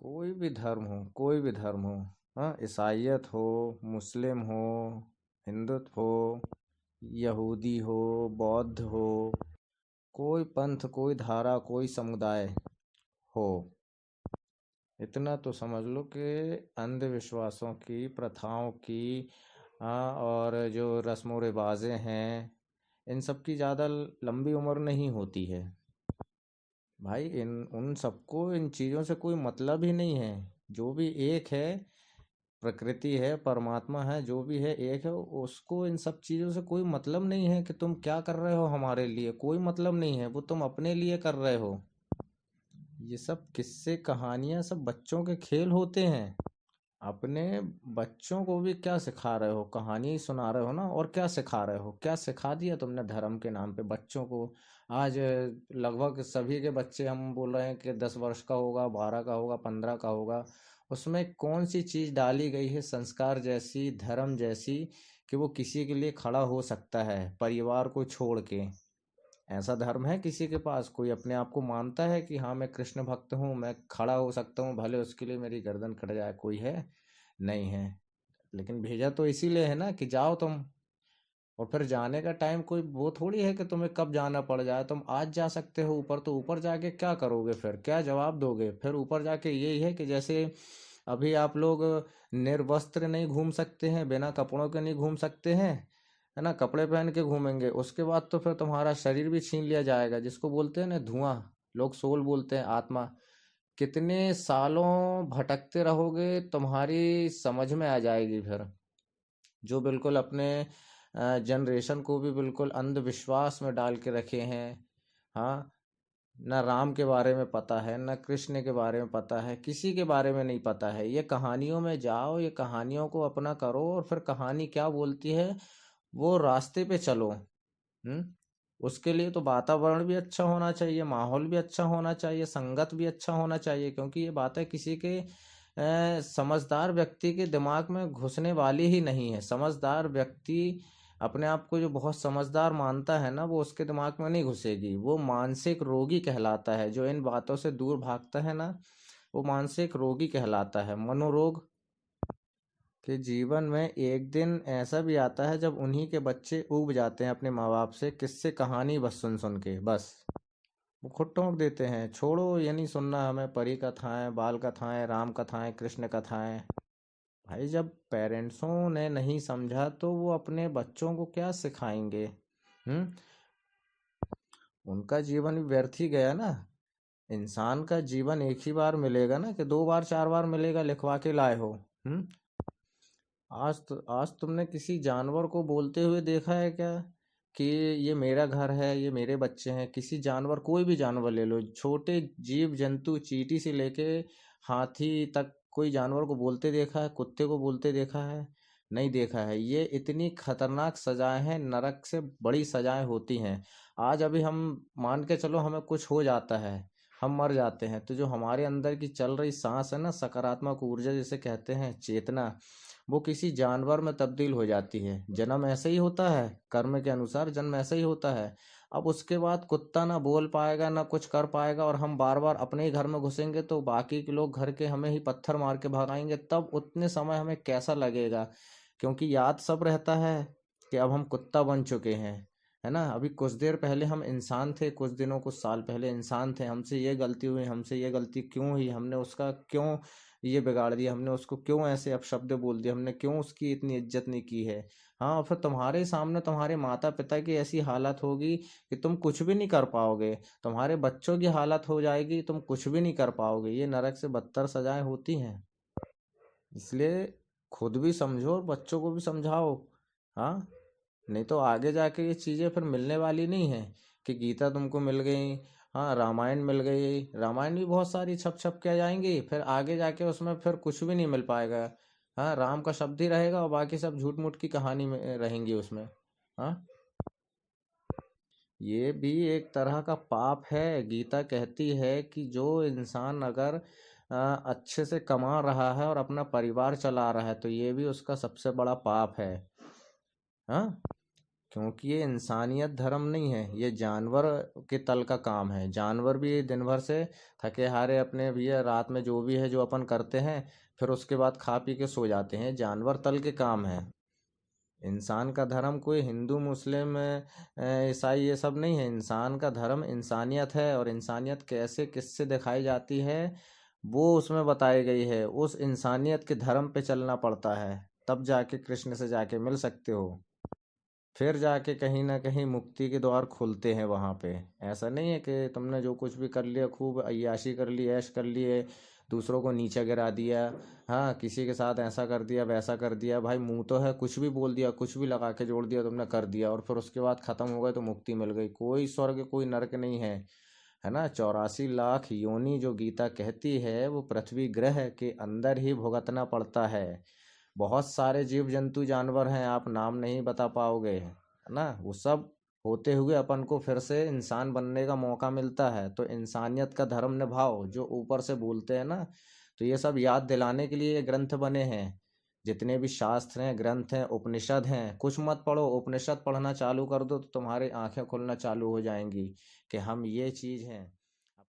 कोई भी धर्म हो, कोई भी धर्म हो, हाँ, ईसाइयत हो, मुस्लिम हो, हिंदुत्व हो, यहूदी हो, बौद्ध हो, कोई पंथ, कोई धारा, कोई समुदाय हो, इतना तो समझ लो कि अंधविश्वासों की, प्रथाओं की, हाँ, और जो रस्मों रिवाजें हैं, इन सब की ज़्यादा लंबी उम्र नहीं होती है। भाई इन उन सबको इन चीज़ों से कोई मतलब ही नहीं है। जो भी एक है, प्रकृति है, परमात्मा है, जो भी है एक है, उसको इन सब चीज़ों से कोई मतलब नहीं है कि तुम क्या कर रहे हो हमारे लिए, कोई मतलब नहीं है, वो तुम अपने लिए कर रहे हो। ये सब किस्से कहानियां सब बच्चों के खेल होते हैं। अपने बच्चों को भी क्या सिखा रहे हो, कहानी ही सुना रहे हो ना, और क्या सिखा रहे हो, क्या सिखा दिया तुमने धर्म के नाम पे बच्चों को। आज लगभग सभी के बच्चे, हम बोल रहे हैं कि 10 वर्ष का होगा, 12 का होगा, 15 का होगा, उसमें कौन सी चीज डाली गई है संस्कार जैसी, धर्म जैसी, कि वो किसी के लिए खड़ा हो सकता है परिवार को छोड़ के। ऐसा धर्म है किसी के पास? कोई अपने आप को मानता है कि हाँ मैं कृष्ण भक्त हूँ, मैं खड़ा हो सकता हूँ, भले उसके लिए मेरी गर्दन कट जाए? कोई है? नहीं है। लेकिन भेजा तो इसीलिए है ना कि जाओ तुम। और फिर जाने का टाइम कोई वो थोड़ी है कि तुम्हें कब जाना पड़ जाए। तुम आज जा सकते हो ऊपर, तो ऊपर जाके क्या करोगे? फिर क्या जवाब दोगे? फिर ऊपर जाके यही है कि जैसे अभी आप लोग निर्वस्त्र नहीं घूम सकते हैं, बिना कपड़ों के नहीं घूम सकते हैं, है ना, कपड़े पहन के घूमेंगे, उसके बाद तो फिर तुम्हारा शरीर भी छीन लिया जाएगा, जिसको बोलते हैं ना धुआं, लोग सोल बोलते हैं, आत्मा। कितने सालों भटकते रहोगे, तुम्हारी समझ में आ जाएगी फिर। जो बिल्कुल अपने जनरेशन को भी बिल्कुल अंधविश्वास में डाल के रखे हैं। हाँ, न राम के बारे में पता है, न कृष्ण के बारे में पता है, किसी के बारे में नहीं पता है। ये कहानियों में जाओ, ये कहानियों को अपना करो, और फिर कहानी क्या बोलती है वो रास्ते पे चलो। हम्म। उसके लिए तो वातावरण भी अच्छा होना चाहिए, माहौल भी अच्छा होना चाहिए, संगत भी अच्छा होना चाहिए, क्योंकि ये बातें किसी के समझदार व्यक्ति के दिमाग में घुसने वाली ही नहीं है। समझदार व्यक्ति अपने आप को जो बहुत समझदार मानता है ना, वो उसके दिमाग में नहीं घुसेगी। वो मानसिक रोगी कहलाता है। जो इन बातों से दूर भागता है ना, वो मानसिक रोगी कहलाता है। मनोरोग के जीवन में एक दिन ऐसा भी आता है जब उन्हीं के बच्चे ऊब जाते हैं अपने माँ बाप से, किससे कहानी बस सुन सुन के, बस वो खुद टोंक देते हैं, छोड़ो ये नहीं सुनना हमें, परी कथाएं, बाल कथाएं, राम कथाएं, कृष्ण कथाएं। भाई जब पेरेंट्सों ने नहीं समझा तो वो अपने बच्चों को क्या सिखाएंगे? हम्म। उनका जीवन भी व्यर्थ ही गया ना। इंसान का जीवन एक ही बार मिलेगा ना, कि 2 बार 4 बार मिलेगा लिखवा के लाए हो? हम्म। आज तुमने किसी जानवर को बोलते हुए देखा है क्या कि ये मेरा घर है, ये मेरे बच्चे हैं? किसी जानवर, कोई भी जानवर ले लो, छोटे जीव जंतु, चींटी से लेके हाथी तक, कोई जानवर को बोलते देखा है? कुत्ते को बोलते देखा है? नहीं देखा है। ये इतनी खतरनाक सजाएं हैं, नरक से बड़ी सजाएं होती हैं। आज अभी हम मान के चलो हमें कुछ हो जाता है, हम मर जाते हैं, तो जो हमारे अंदर की चल रही सांस है ना, सकारात्मक ऊर्जा जिसे कहते हैं, चेतना, वो किसी जानवर में तब्दील हो जाती है। जन्म ऐसे ही होता है, कर्म के अनुसार जन्म ऐसे ही होता है। अब उसके बाद कुत्ता ना बोल पाएगा, ना कुछ कर पाएगा, और हम बार बार अपने ही घर में घुसेंगे, तो बाकी के लोग घर के हमें ही पत्थर मार के भगाएंगे। तब उतने समय हमें कैसा लगेगा? क्योंकि याद सब रहता है कि अब हम कुत्ता बन चुके हैं, है ना। अभी कुछ देर पहले हम इंसान थे, कुछ दिनों, कुछ साल पहले इंसान थे। हमसे ये गलती हुई, हमसे ये गलती क्यों हुई, हमने उसका क्यों ये बिगाड़ दिया, हमने उसको क्यों ऐसे अपशब्द बोल दिया, हमने क्यों उसकी इतनी इज्जत नहीं की है। हाँ, और फिर तुम्हारे सामने तुम्हारे माता पिता की ऐसी हालत होगी कि तुम कुछ भी नहीं कर पाओगे। तुम्हारे बच्चों की हालत हो जाएगी, तुम कुछ भी नहीं कर पाओगे। ये नरक से बदतर सजाएं होती हैं। इसलिए खुद भी समझो और बच्चों को भी समझाओ। हाँ, नहीं तो आगे जाके ये चीज़ें फिर मिलने वाली नहीं है। कि गीता तुमको मिल गई, हाँ रामायण मिल गई, रामायण भी बहुत सारी छप छप के आ जाएंगी, फिर आगे जाके उसमें फिर कुछ भी नहीं मिल पाएगा। हाँ, राम का शब्द ही रहेगा और बाकी सब झूठ मूठ की कहानी में रहेंगी उसमें। हाँ, ये भी एक तरह का पाप है। गीता कहती है कि जो इंसान अगर अच्छे से कमा रहा है और अपना परिवार चला रहा है, तो ये भी उसका सबसे बड़ा पाप है। हाँ, क्योंकि ये इंसानियत धर्म नहीं है, ये जानवर के तल का काम है। जानवर भी दिन भर से थके हारे अपने भी रात में जो भी है जो अपन करते हैं, फिर उसके बाद खा पी के सो जाते हैं। जानवर तल के काम है। इंसान का धर्म कोई हिंदू मुस्लिम ईसाई ये सब नहीं है। इंसान का धर्म इंसानियत है, और इंसानियत कैसे किससे दिखाई जाती है वो उसमें बताई गई है। उस इंसानियत के धर्म पे चलना पड़ता है, तब जाके कृष्ण से जाके मिल सकते हो। फिर जाके कहीं ना कहीं मुक्ति के द्वार खुलते हैं वहाँ पे। ऐसा नहीं है कि तुमने जो कुछ भी कर लिया, खूब अय्याशी कर ली, ऐश कर लिए, दूसरों को नीचे गिरा दिया, हाँ किसी के साथ ऐसा कर दिया वैसा कर दिया, भाई मुंह तो है, कुछ भी बोल दिया, कुछ भी लगा के जोड़ दिया तुमने, कर दिया, और फिर उसके बाद खत्म हो गए तो मुक्ति मिल गई। कोई स्वर्ग कोई नरक नहीं है, है ना। 84 लाख योनि जो गीता कहती है वो पृथ्वी ग्रह के अंदर ही भुगतना पड़ता है। बहुत सारे जीव जंतु जानवर हैं, आप नाम नहीं बता पाओगे, है ना। वो सब होते हुए अपन को फिर से इंसान बनने का मौका मिलता है। तो इंसानियत का धर्म निभाओ, जो ऊपर से बोलते हैं ना, तो ये सब याद दिलाने के लिए ये ग्रंथ बने हैं। जितने भी शास्त्र हैं, ग्रंथ हैं, उपनिषद हैं, कुछ मत पढ़ो, उपनिषद पढ़ना चालू कर दो तो तुम्हारी आंखें खुलना चालू हो जाएंगी कि हम ये चीज़ हैं।